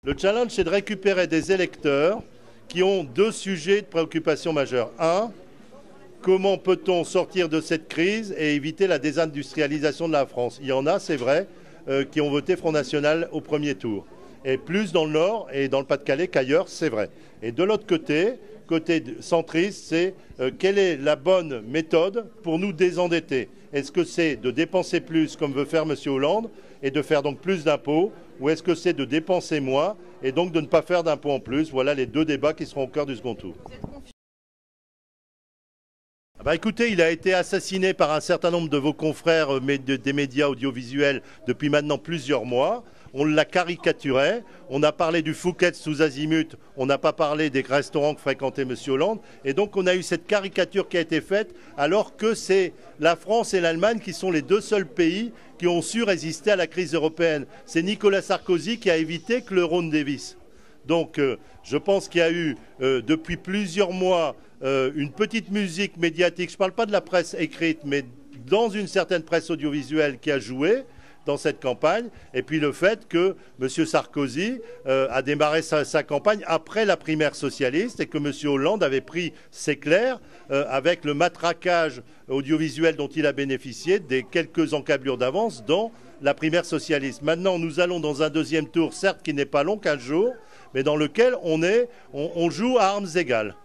Le challenge, c'est de récupérer des électeurs qui ont deux sujets de préoccupation majeure. Un, comment peut-on sortir de cette crise et éviter la désindustrialisation de la France? Il y en a, c'est vrai, qui ont voté Front National au premier tour. Et plus dans le Nord et dans le Pas-de-Calais qu'ailleurs, c'est vrai. Et de l'autre côté centriste, c'est quelle est la bonne méthode pour nous désendetter? Est-ce que c'est de dépenser plus, comme veut faire M. Hollande, et de faire donc plus d'impôts, ou est-ce que c'est de dépenser moins, et donc de ne pas faire d'impôts en plus? Voilà les deux débats qui seront au cœur du second tour. Écoutez, il a été assassiné par un certain nombre de vos confrères des médias audiovisuels depuis maintenant plusieurs mois. On l'a caricaturé, on a parlé du Fouquet sous azimut, on n'a pas parlé des restaurants que fréquentait M. Hollande. Et donc on a eu cette caricature qui a été faite alors que c'est la France et l'Allemagne qui sont les deux seuls pays qui ont su résister à la crise européenne. C'est Nicolas Sarkozy qui a évité que l'euro ne dévisse. Donc je pense qu'il y a eu depuis plusieurs mois une petite musique médiatique, je ne parle pas de la presse écrite, mais dans une certaine presse audiovisuelle qui a joué dans cette campagne, et puis le fait que M. Sarkozy a démarré sa campagne après la primaire socialiste et que M. Hollande avait pris, c'est clair, avec le matraquage audiovisuel dont il a bénéficié des quelques encablures d'avance dans la primaire socialiste. Maintenant, nous allons dans un deuxième tour, certes qui n'est pas long, 15 jours, mais dans lequel on joue à armes égales.